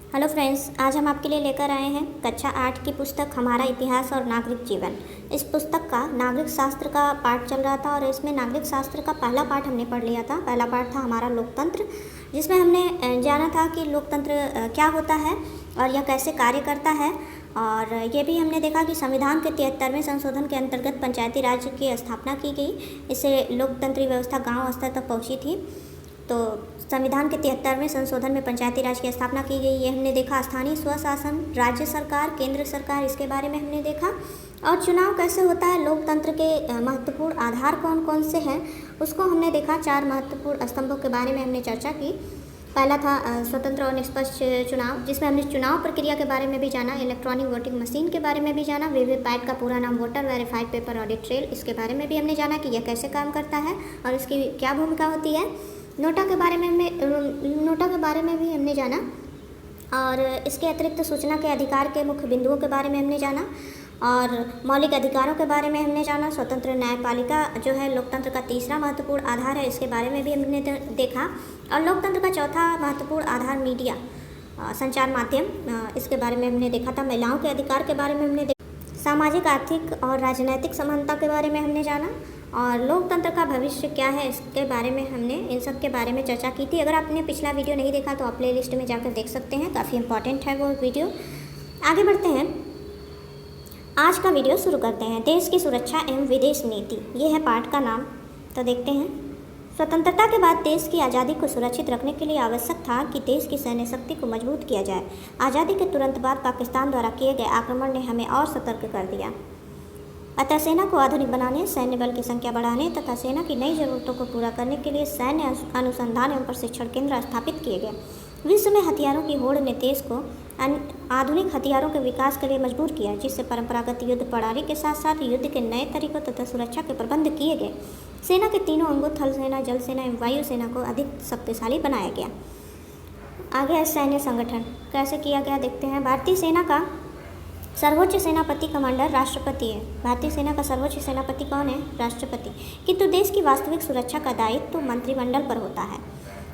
Hello friends, आज हम आपके लिए लेकर आए हैं कक्षा 8 की पुस्तक हमारा इतिहास और नागरिक जीवन। इस पुस्तक का नागरिक शास्त्र का पाठ चल रहा था और इसमें नागरिक शास्त्र का पहला पाठ हमने पढ़ लिया था। पहला पाठ था हमारा लोकतंत्र, जिसमें हमने जाना था कि लोकतंत्र क्या होता है और यह कैसे कार्य करता है। और ये भी हमने देखा कि संविधान के 73वें संशोधन के अंतर्गत पंचायती राज की स्थापना की गई। इससे लोकतंत्री व्यवस्था गाँव स्तर तक पहुँची थी। तो संविधान के 73वें संशोधन में पंचायती राज की स्थापना की गई, ये हमने देखा। स्थानीय स्वशासन, राज्य सरकार, केंद्र सरकार, इसके बारे में हमने देखा। और चुनाव कैसे होता है, लोकतंत्र के महत्वपूर्ण आधार कौन कौन से हैं, उसको हमने देखा। 4 महत्वपूर्ण स्तंभों के बारे में हमने चर्चा की। पहला था स्वतंत्र और निष्पक्ष चुनाव, जिसमें हमने चुनाव प्रक्रिया के बारे में भी जाना, इलेक्ट्रॉनिक वोटिंग मशीन के बारे में भी जाना, वीवीपैट का पूरा नाम voter verified paper audit trail, इसके बारे में भी हमने जाना कि यह कैसे काम करता है और इसकी क्या भूमिका होती है। नोटा के बारे में भी हमने जाना और इसके अतिरिक्त सूचना के अधिकार के मुख्य बिंदुओं के बारे में हमने जाना और मौलिक अधिकारों के बारे में हमने जाना। स्वतंत्र न्यायपालिका जो है लोकतंत्र का तीसरा महत्वपूर्ण आधार है, इसके बारे में भी हमने देखा। और लोकतंत्र का चौथा महत्वपूर्ण आधार मीडिया, संचार माध्यम, इसके बारे में हमने देखा था। महिलाओं के अधिकार के बारे में हमने देखा। सामाजिक, आर्थिक और राजनैतिक समानता के बारे में हमने जाना और लोकतंत्र का भविष्य क्या है, इसके बारे में हमने इन सब के बारे में चर्चा की थी। अगर आपने पिछला वीडियो नहीं देखा तो आप प्ले लिस्ट में जाकर देख सकते हैं, काफ़ी इंपॉर्टेंट है वो वीडियो। आगे बढ़ते हैं, आज का वीडियो शुरू करते हैं। देश की सुरक्षा एवं विदेश नीति, ये है पाठ का नाम। तो देखते हैं। स्वतंत्रता के बाद देश की आज़ादी को सुरक्षित रखने के लिए आवश्यक था कि देश की सैन्य शक्ति को मजबूत किया जाए। आज़ादी के तुरंत बाद पाकिस्तान द्वारा किए गए आक्रमण ने हमें और सतर्क कर दिया। अतः सेना को आधुनिक बनाने, सैन्य बल की संख्या बढ़ाने तथा सेना की नई जरूरतों को पूरा करने के लिए सैन्य अनुसंधान एवं प्रशिक्षण केंद्र स्थापित किए गए। विश्व में हथियारों की होड़ ने देश को आधुनिक हथियारों के विकास के लिए मजबूर किया, जिससे परंपरागत युद्ध प्रणाली के साथ साथ युद्ध के नए तरीकों तथा सुरक्षा के प्रबंध किए गए। सेना के तीनों अंगों थल सेना, जल सेना एवं वायु सेना को अधिक शक्तिशाली बनाया गया। आगे है सैन्य संगठन, कैसे किया गया देखते हैं। भारतीय सेना का सर्वोच्च सेनापति कमांडर राष्ट्रपति है। भारतीय सेना का सर्वोच्च सेनापति कौन है? राष्ट्रपति। किंतु देश की वास्तविक सुरक्षा का दायित्व तो मंत्रिमंडल पर होता है।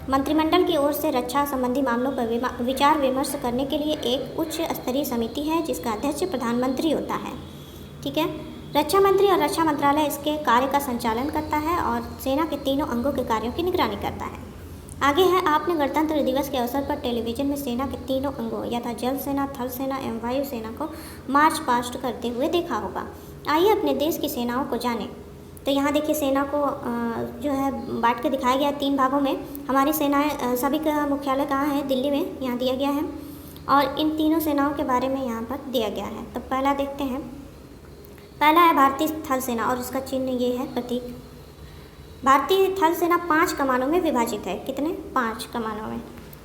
मंत्रिमंडल की ओर से रक्षा संबंधी मामलों पर विचार विमर्श करने के लिए एक उच्च स्तरीय समिति है, जिसका अध्यक्ष प्रधानमंत्री होता है। ठीक है। रक्षा मंत्री और रक्षा मंत्रालय इसके कार्य का संचालन करता है और सेना के तीनों अंगों के कार्यों की निगरानी करता है। आगे है, आपने गणतंत्र दिवस के अवसर पर टेलीविजन में सेना के तीनों अंगों यथा जल सेना, थल सेना एवं वायु सेना को मार्च पास्ट करते हुए देखा होगा। आइए अपने देश की सेनाओं को जानें। तो यहाँ देखिए, सेना को जो है बांट के दिखाया गया 3 भागों में। हमारी सेनाएं सभी का मुख्यालय कहाँ है? दिल्ली में, यहाँ दिया गया है और इन तीनों सेनाओं के बारे में यहाँ पर दिया गया है। तो पहला देखते हैं। पहला है भारतीय थल सेना और इसका चिन्ह ये है, प्रतीक। भारतीय थल सेना 5 कमानों में विभाजित है। कितने? 5 कमानों में।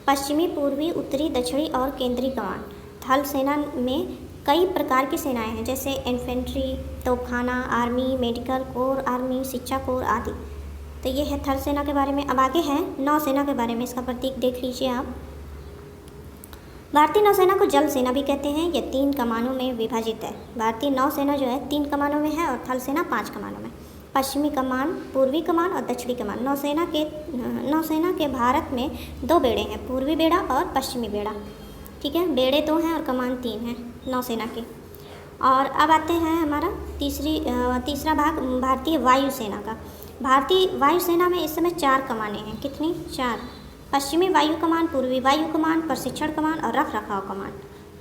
पश्चिमी, पूर्वी, उत्तरी, दक्षिणी और केंद्रीय कमान। थल सेना में कई प्रकार की सेनाएं हैं, जैसे इन्फेंट्री, तोपखाना, आर्मी, मेडिकल कोर, आर्मी, शिक्षा कोर आदि। तो ये है थल सेना के बारे में। अब आगे है नौसेना के बारे में। इसका प्रतीक देख लीजिए आप। भारतीय नौसेना को जल सेना भी कहते हैं। यह 3 कमानों में विभाजित है। भारतीय नौसेना जो है 3 कमानों में है और थल सेना 5 कमानों में। पश्चिमी कमान, पूर्वी कमान और दक्षिणी कमान। नौसेना के भारत में 2 बेड़े हैं, पूर्वी बेड़ा और पश्चिमी बेड़ा। ठीक है, बेड़े 2 हैं और कमान 3 हैं नौसेना की। और अब आते हैं हमारा तीसरा भाग भारतीय वायुसेना का। भारतीय वायुसेना में इस समय 4 कमानें हैं। कितनी? 4। पश्चिमी वायु कमान, पूर्वी वायु कमान, प्रशिक्षण कमान और रख रखाव कमान।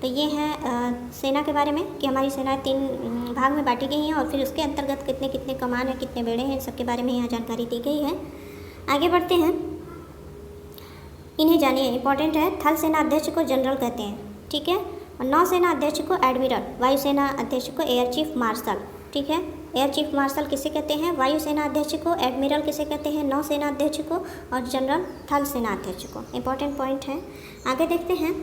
तो ये है सेना के बारे में कि हमारी सेनाएं 3 भाग में बांटी गई हैं और फिर उसके अंतर्गत कितने कितने कमान हैं, कितने बेड़े हैं, इन सबके बारे में यहाँ जानकारी दी गई है। आगे बढ़ते हैं, इन्हें जानिए, इंपॉर्टेंट है। थल सेना अध्यक्ष को जनरल कहते हैं। ठीक है। और नौसेना अध्यक्ष को एडमिरल, वायुसेना अध्यक्ष को एयर चीफ मार्शल। ठीक है। एयर चीफ मार्शल किसे कहते हैं? वायुसेना अध्यक्ष को। एडमिरल किसे कहते हैं? नौसेना अध्यक्ष को। और जनरल थल सेना अध्यक्ष को। इंपॉर्टेंट पॉइंट है। आगे देखते हैं,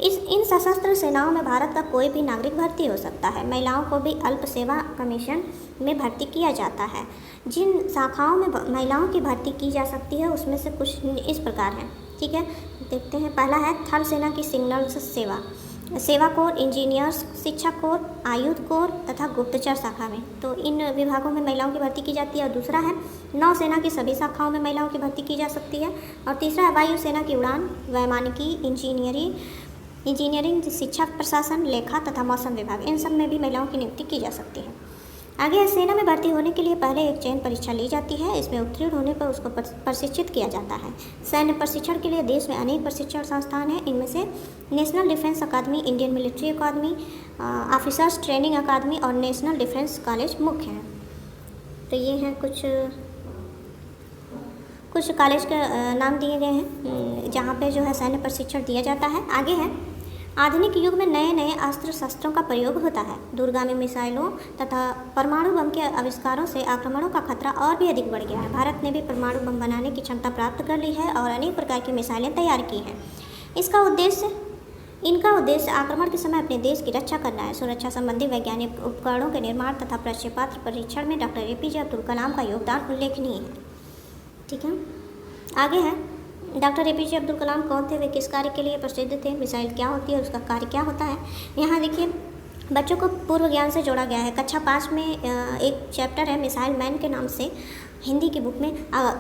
इन सशस्त्र सेनाओं में भारत का कोई भी नागरिक भर्ती हो सकता है। महिलाओं को भी अल्प सेवा कमीशन में भर्ती किया जाता है। जिन शाखाओं में महिलाओं की भर्ती की जा सकती है उसमें से कुछ इस प्रकार हैं। ठीक है, देखते हैं। पहला है थल सेना की सिग्नल सेवा कोर, इंजीनियर्स, शिक्षा कोर, आयुध कोर तथा गुप्तचर शाखा में। तो इन विभागों में महिलाओं की भर्ती की जाती है। और दूसरा है नौसेना की सभी शाखाओं में महिलाओं की भर्ती की जा सकती है। और तीसरा है वायुसेना की उड़ान, वैमानिकी, इंजीनियरिंग, शिक्षा प्रशासन, लेखा तथा मौसम विभाग, इन सब में भी महिलाओं की नियुक्ति की जा सकती है। आगे सेना में भर्ती होने के लिए पहले एक चयन परीक्षा ली जाती है। इसमें उत्तीर्ण होने पर उसको प्रशिक्षित किया जाता है। सैन्य प्रशिक्षण के लिए देश में अनेक प्रशिक्षण संस्थान हैं। इनमें से नेशनल डिफेंस अकादमी, इंडियन मिलिट्री अकादमी, ऑफिसर्स ट्रेनिंग अकादमी और नेशनल डिफेंस कॉलेज मुख्य हैं। तो ये हैं कुछ कॉलेज के नाम दिए गए हैं जहाँ पे जो है सैन्य प्रशिक्षण दिया जाता है। आगे है आधुनिक युग में नए नए अस्त्र शस्त्रों का प्रयोग होता है। दूरगामी मिसाइलों तथा परमाणु बम के आविष्कारों से आक्रमणों का खतरा और भी अधिक बढ़ गया है। भारत ने भी परमाणु बम बनाने की क्षमता प्राप्त कर ली है और अनेक प्रकार की मिसाइलें तैयार की हैं। इनका उद्देश्य आक्रमण के समय अपने देश की रक्षा करना है। सुरक्षा संबंधी वैज्ञानिक उपकरणों के निर्माण तथा प्रक्षेपास्त्र परीक्षण में डॉक्टर APJ अब्दुल कलाम का योगदान उल्लेखनीय है। ठीक है, आगे है डॉक्टर APJ अब्दुल कलाम कौन थे, वे किस कार्य के लिए प्रसिद्ध थे, मिसाइल क्या होती है, उसका कार्य क्या होता है। यहाँ देखिए बच्चों को पूर्व ज्ञान से जोड़ा गया है। कक्षा 5 में एक चैप्टर है मिसाइल मैन के नाम से हिंदी की बुक में,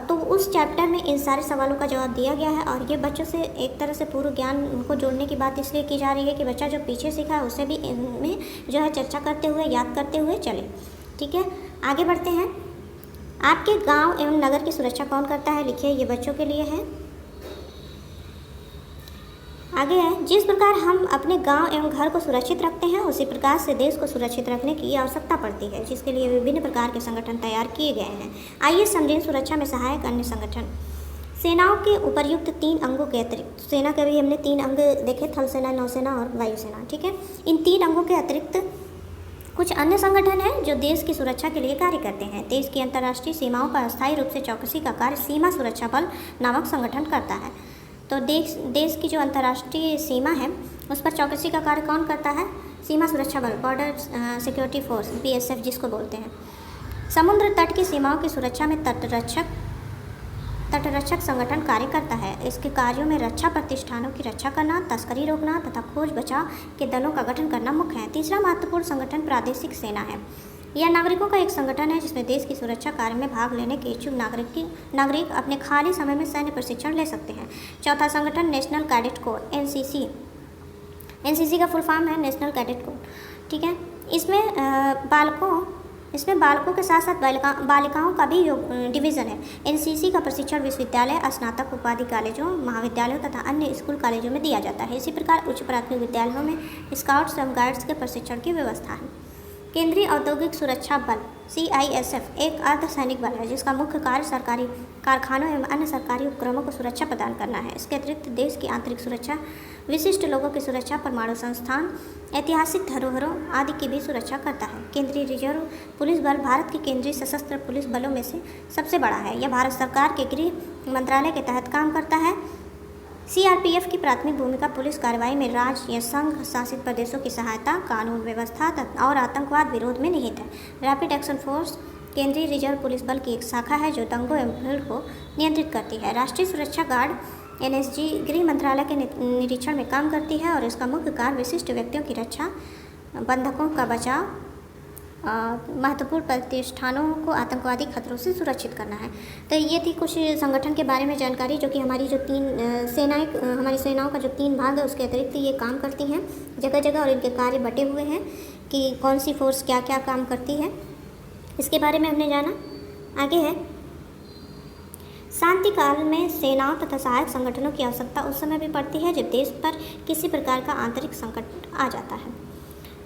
तो उस चैप्टर में इन सारे सवालों का जवाब दिया गया है। और ये बच्चों से एक तरह से पूर्व ज्ञान उनको जोड़ने की बात इसलिए की जा रही है कि बच्चा जो पीछे सीखा है उससे भी इनमें जो है चर्चा करते हुए, याद करते हुए चले। ठीक है, आगे बढ़ते हैं। आपके गाँव एवं नगर की सुरक्षा कौन करता है, लिखिए, ये बच्चों के लिए है। आगे है जिस प्रकार हम अपने गांव एवं घर को सुरक्षित रखते हैं उसी प्रकार से देश को सुरक्षित रखने की आवश्यकता पड़ती है, जिसके लिए विभिन्न प्रकार के संगठन तैयार किए गए हैं। आइए समझें सुरक्षा में सहायक अन्य संगठन। सेनाओं के उपर्युक्त 3 अंगों के अतिरिक्त, सेना के भी हमने 3 अंग देखे, थल सेना, नौसेना और वायुसेना। ठीक है, इन 3 अंगों के अतिरिक्त कुछ अन्य संगठन हैं जो देश की सुरक्षा के लिए कार्य करते हैं। देश की अंतर्राष्ट्रीय सीमाओं पर अस्थायी रूप से चौकसी का कार्य सीमा सुरक्षा बल नामक संगठन करता है। तो देश की जो अंतर्राष्ट्रीय सीमा है उस पर चौकसी का कार्य कौन करता है, सीमा सुरक्षा बल, बॉर्डर सिक्योरिटी फोर्स, BSF जिसको बोलते हैं। समुद्र तट की सीमाओं की सुरक्षा में तटरक्षक संगठन कार्य करता है। इसके कार्यों में रक्षा प्रतिष्ठानों की रक्षा करना, तस्करी रोकना तथा खोज बचाव के दलों का गठन करना मुख्य है। तीसरा महत्वपूर्ण संगठन प्रादेशिक सेना है। यह नागरिकों का एक संगठन है जिसमें देश की सुरक्षा कार्य में भाग लेने के इच्छुक नागरिक अपने खाली समय में सैन्य प्रशिक्षण ले सकते हैं। चौथा संगठन नेशनल कैडेट कोर, NCC का फुल फॉर्म है नेशनल कैडेट कोर। ठीक है, इसमें बालकों के साथ साथ बालिकाओं का भी डिवीज़न है। NCC का प्रशिक्षण विश्वविद्यालय, स्नातक उपाधि कॉलेजों, महाविद्यालयों तथा अन्य स्कूल कॉलेजों में दिया जाता है। इसी प्रकार उच्च प्राथमिक विद्यालयों में स्काउट्स एवं गाइड्स के प्रशिक्षण की व्यवस्था है। केंद्रीय औद्योगिक सुरक्षा बल CISF एक अर्धसैनिक बल है जिसका मुख्य कार्य सरकारी कारखानों एवं अन्य सरकारी उपक्रमों को सुरक्षा प्रदान करना है। इसके अतिरिक्त देश की आंतरिक सुरक्षा, विशिष्ट लोगों की सुरक्षा, परमाणु संस्थान, ऐतिहासिक धरोहरों आदि की भी सुरक्षा करता है। केंद्रीय रिजर्व पुलिस बल भारत के केंद्रीय सशस्त्र पुलिस बलों में से सबसे बड़ा है। यह भारत सरकार के गृह मंत्रालय के तहत काम करता है। CRPF की प्राथमिक भूमिका पुलिस कार्रवाई में राज्य या संघ शासित प्रदेशों की सहायता, कानून व्यवस्था और आतंकवाद विरोध में निहित है। रैपिड एक्शन फोर्स केंद्रीय रिजर्व पुलिस बल की एक शाखा है जो दंगों एवं भीड़ को नियंत्रित करती है। राष्ट्रीय सुरक्षा गार्ड NSG गृह मंत्रालय के निरीक्षण में काम करती है और इसका मुख्य कार्य विशिष्ट व्यक्तियों की रक्षा, बंधकों का बचाव, महत्वपूर्ण प्रतिष्ठानों को आतंकवादी खतरों से सुरक्षित करना है। तो ये थी कुछ संगठन के बारे में जानकारी जो कि हमारी जो हमारी सेनाओं का जो 3 भाग है उसके अतिरिक्त ये काम करती हैं जगह जगह, और इनके कार्य बटे हुए हैं कि कौन सी फोर्स क्या क्या काम करती है, इसके बारे में हमने जाना। आगे है शांति काल में सेनाओं तथा सहायक संगठनों की आवश्यकता उस समय भी पड़ती है जब देश पर किसी प्रकार का आंतरिक संकट आ जाता है।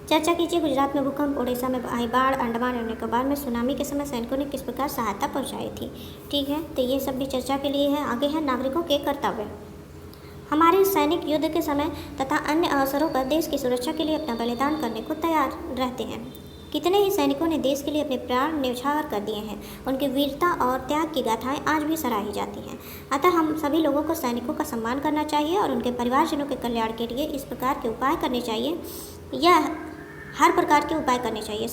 चर्चा कीजिए, गुजरात में भूकंप, उड़ीसा में आई बाढ़, अंडमान और निकोबार में सुनामी के समय सैनिकों ने किस प्रकार सहायता पहुंचाई थी। ठीक है, तो ये सब भी चर्चा के लिए है। आगे है नागरिकों के कर्तव्य। हमारे सैनिक युद्ध के समय तथा अन्य अवसरों पर देश की सुरक्षा के लिए अपना बलिदान करने को तैयार रहते हैं। कितने ही सैनिकों ने देश के लिए अपने प्राण न्यौछावर कर दिए हैं। उनकी वीरता और त्याग की गाथाएं आज भी सराही जाती हैं। अतः हम सभी लोगों को सैनिकों का सम्मान करना चाहिए और उनके परिवारजनों के कल्याण के लिए इस प्रकार के उपाय करने चाहिए, यह हर प्रकार के उपाय करने चाहिए,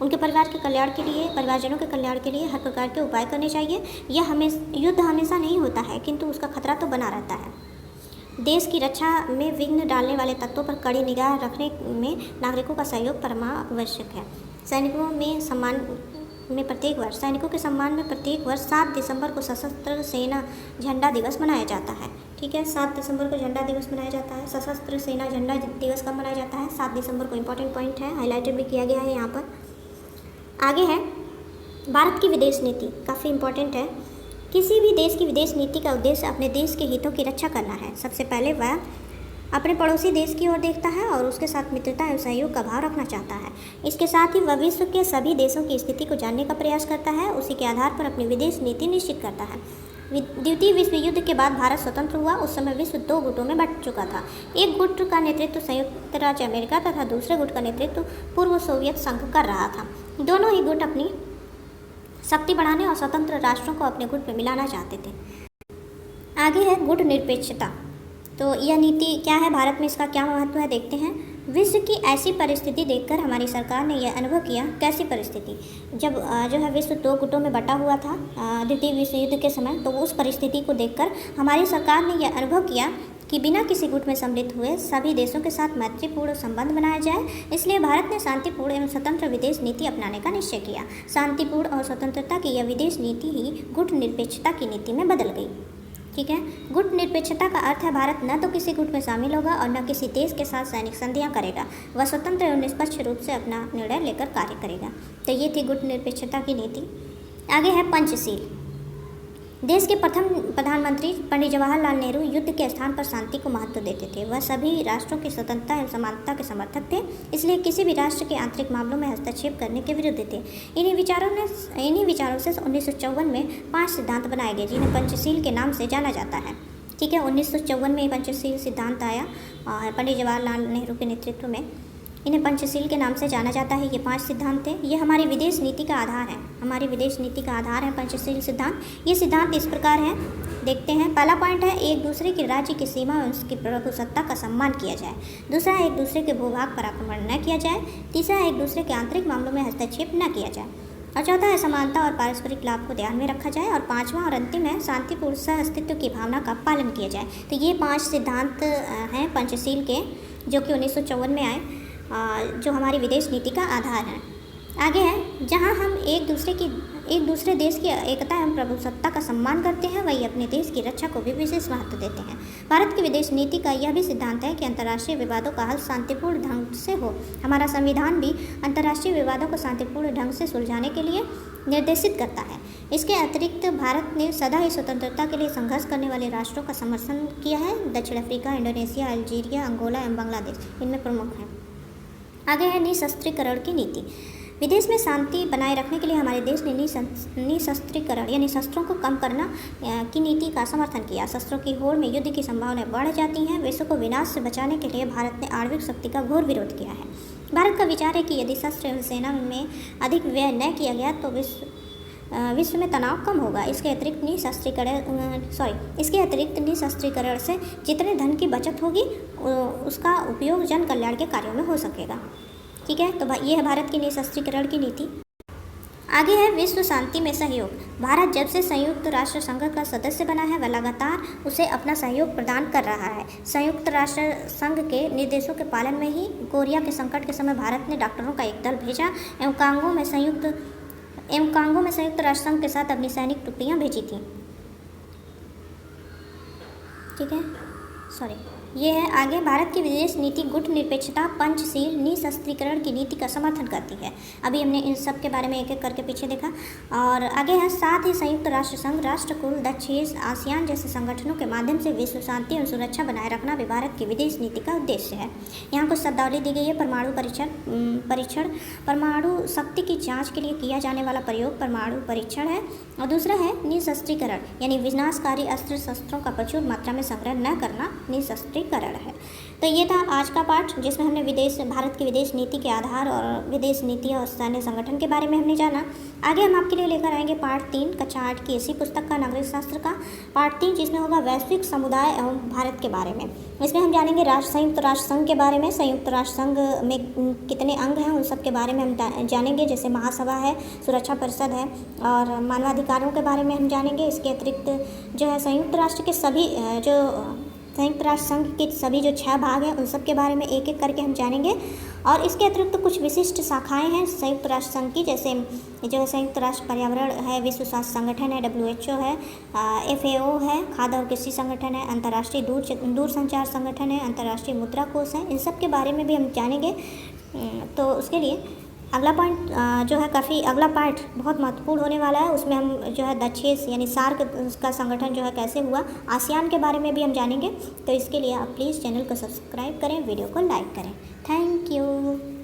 उनके परिवार के कल्याण के लिए, परिवारजनों के कल्याण के लिए हर प्रकार के उपाय करने चाहिए। यह युद्ध हमेशा नहीं होता है किंतु उसका खतरा तो बना रहता है। देश की रक्षा में विघ्न डालने वाले तत्वों पर कड़ी निगाह रखने में नागरिकों का सहयोग परमावश्यक है। सैनिकों में सम्मान में प्रत्येक वर्ष सैनिकों के सम्मान में प्रत्येक वर्ष 7 दिसंबर को सशस्त्र सेना झंडा दिवस मनाया जाता है। ठीक है, 7 दिसंबर को झंडा दिवस मनाया जाता है। सशस्त्र सेना झंडा दिवस कब मनाया जाता है? 7 दिसंबर को। इंपॉर्टेंट पॉइंट है, हाईलाइटेड भी किया गया है यहाँ पर। आगे है भारत की विदेश नीति, काफ़ी इंपॉर्टेंट है। किसी भी देश की विदेश नीति का उद्देश्य अपने देश के हितों की रक्षा करना है। सबसे पहले वह अपने पड़ोसी देश की ओर देखता है और उसके साथ मित्रता एवं सहयोग का भाव रखना चाहता है। इसके साथ ही वह विश्व के सभी देशों की स्थिति को जानने का प्रयास करता है, उसी के आधार पर अपनी विदेश नीति निश्चित करता है। द्वितीय विश्व युद्ध के बाद भारत स्वतंत्र हुआ। उस समय विश्व 2 गुटों में बंट चुका था। एक गुट का नेतृत्व संयुक्त राज्य अमेरिका तथा दूसरे गुट का नेतृत्व पूर्व सोवियत संघ कर रहा था। दोनों ही गुट अपनी शक्ति बढ़ाने और स्वतंत्र राष्ट्रों को अपने गुट में मिलाना चाहते थे। आगे है गुट निरपेक्षता। तो यह नीति क्या है, भारत में इसका क्या महत्व है, देखते हैं। विश्व की ऐसी परिस्थिति देखकर हमारी सरकार ने यह अनुभव किया। कैसी परिस्थिति? जब जो है विश्व 2 गुटों में बटा हुआ था द्वितीय विश्व युद्ध के समय, तो उस परिस्थिति को देखकर हमारी सरकार ने यह अनुभव किया कि बिना किसी गुट में सम्मिलित हुए सभी देशों के साथ मैत्रीपूर्ण संबंध बनाया जाए। इसलिए भारत ने शांतिपूर्ण एवं स्वतंत्र विदेश नीति अपनाने का निश्चय किया। शांतिपूर्ण और स्वतंत्रता की यह विदेश नीति ही गुट निरपेक्षता की नीति में बदल गई। ठीक है, गुट निरपेक्षता का अर्थ है भारत न तो किसी गुट में शामिल होगा और न किसी देश के साथ सैनिक संधियां करेगा। वह स्वतंत्र एवं निष्पक्ष रूप से अपना निर्णय लेकर कार्य करेगा। तो ये थी गुट निरपेक्षता की नीति। आगे है पंचशील। देश के प्रथम प्रधानमंत्री पंडित जवाहरलाल नेहरू युद्ध के स्थान पर शांति को महत्व देते थे। वह सभी राष्ट्रों की स्वतंत्रता एवं समानता के समर्थक थे, इसलिए किसी भी राष्ट्र के आंतरिक मामलों में हस्तक्षेप करने के विरुद्ध थे। इन्हीं विचारों से 1954 में 5 सिद्धांत बनाए गए, जिन्हें पंचशील के नाम से जाना जाता है। ठीक है, 1954 में पंचशील सिद्धांत आया पंडित जवाहरलाल नेहरू के नेतृत्व में। इन्हें पंचशील के नाम से जाना जाता है। ये 5 सिद्धांत थे। ये हमारी विदेश नीति का आधार है। हमारी विदेश नीति का आधार है पंचशील सिद्धांत। ये सिद्धांत इस प्रकार हैं, देखते हैं। पहला पॉइंट है, एक दूसरे के राज्य की सीमा और उसकी प्रभुसत्ता का सम्मान किया जाए। दूसरा, एक दूसरे के भूभाग पर आक्रमण न किया जाए। तीसरा, एक दूसरे के आंतरिक मामलों में हस्तक्षेप न किया जाए। और चौथा है, समानता और पारस्परिक लाभ को ध्यान में रखा जाए। और 5वां और अंतिम है, शांतिपूर्ण सह अस्तित्व की भावना का पालन किया जाए। तो ये 5 सिद्धांत हैं पंचशील के, जो कि 1954 में आए, जो हमारी विदेश नीति का आधार है। आगे है, जहां हम एक दूसरे देश की एकता एवं प्रभुसत्ता का सम्मान करते हैं, वही अपने देश की रक्षा को भी विशेष महत्व देते हैं। भारत की विदेश नीति का यह भी सिद्धांत है कि अंतर्राष्ट्रीय विवादों का हल शांतिपूर्ण ढंग से हो। हमारा संविधान भी अंतर्राष्ट्रीय विवादों को शांतिपूर्ण ढंग से सुलझाने के लिए निर्देशित करता है। इसके अतिरिक्त भारत ने सदा ही स्वतंत्रता के लिए संघर्ष करने वाले राष्ट्रों का समर्थन किया है। दक्षिण अफ्रीका, इंडोनेशिया, अल्जीरिया, अंगोला एवं बांग्लादेश इनमें प्रमुख हैं। आगे है निशस्त्रीकरण की नीति। विदेश में शांति बनाए रखने के लिए हमारे देश ने निशस्त्रीकरण यानी शस्त्रों को कम करना की नीति का समर्थन किया। शस्त्रों की होड़ में युद्ध की संभावनाएं बढ़ जाती हैं। विश्व को विनाश से बचाने के लिए भारत ने आणविक शक्ति का घोर विरोध किया है। भारत का विचार है कि यदि शस्त्र एवं सेना में अधिक व्यय न किया गया तो विश्व में तनाव कम होगा। इसके अतिरिक्त निशस्त्रीकरण से जितने धन की बचत होगी उसका उपयोग जन कल्याण के कार्यों में हो सकेगा। ठीक है, तो ये है भारत की निशस्त्रीकरण की नीति। आगे है विश्व शांति में सहयोग। भारत जब से संयुक्त राष्ट्र संघ का सदस्य बना है, वह लगातार उसे अपना सहयोग प्रदान कर रहा है। संयुक्त राष्ट्र संघ के निर्देशों के पालन में ही कोरिया के संकट के समय भारत ने डॉक्टरों का एक दल भेजा एवं कांगो में संयुक्त राष्ट्र संघ के साथ अपनी सैनिक टुकड़ियां भेजी थी। ठीक है, ये है आगे। भारत की विदेश नीति गुट निरपेक्षता, पंचशील, निशस्त्रीकरण की नीति का समर्थन करती है। अभी हमने इन सब के बारे में एक एक करके पीछे देखा। और आगे है, साथ ही संयुक्त राष्ट्र संघ, राष्ट्रकुल, दक्षिण एशिया, आसियान जैसे संगठनों के माध्यम से विश्व शांति और सुरक्षा बनाए रखना भी भारत की विदेश नीति का उद्देश्य है। यहाँ कुछ शब्दावली दी गई है। परमाणु परीक्षण, परमाणु शक्ति की जाँच के लिए किया जाने वाला प्रयोग परमाणु परीक्षण है। और दूसरा है निशस्त्रीकरण, यानी विनाशकारी अस्त्र शस्त्रों का प्रचुर मात्रा में संग्रह न करना निशस्त्रीकरण है। तो ये था आज का पाठ, जिसमें हमने भारत की विदेश नीति के आधार और विदेश नीति और सैन्य संगठन के बारे में हमने जाना। आगे हम आपके लिए लेकर आएंगे पार्ट 3 कक्षा 8 की इसी पुस्तक का नागरिक शास्त्र का पार्ट 3, जिसमें होगा वैश्विक समुदाय एवं भारत के बारे में। इसमें हम जानेंगे संयुक्त राष्ट्र संघ के बारे में। संयुक्त राष्ट्र संघ में कितने अंग हैं उन सब के बारे में हम जानेंगे, जैसे महासभा है, सुरक्षा परिषद है और मानवाधिकारों के बारे में हम जानेंगे। इसके अतिरिक्त जो है संयुक्त राष्ट्र के सभी जो संयुक्त राष्ट्र संघ के सभी जो 6 भाग हैं उन सब के बारे में एक एक करके हम जानेंगे। और इसके अतिरिक्त तो कुछ विशिष्ट शाखाएं हैं संयुक्त राष्ट्र संघ की, जैसे जो संयुक्त राष्ट्र पर्यावरण है, विश्व स्वास्थ्य संगठन है WHO है, FAO है, खाद्य और कृषि संगठन है, अंतर्राष्ट्रीय दूरसंचार संगठन है, अंतर्राष्ट्रीय मुद्रा कोष है, इन सब के बारे में भी हम जानेंगे। तो उसके लिए अगला पॉइंट जो है काफ़ी अगला पार्ट बहुत महत्वपूर्ण होने वाला है। उसमें हम जो है द6 यानी सार्क का संगठन जो है कैसे हुआ, आसियान के बारे में भी हम जानेंगे। तो इसके लिए आप प्लीज़ चैनल को सब्सक्राइब करें, वीडियो को लाइक करें। Thank you.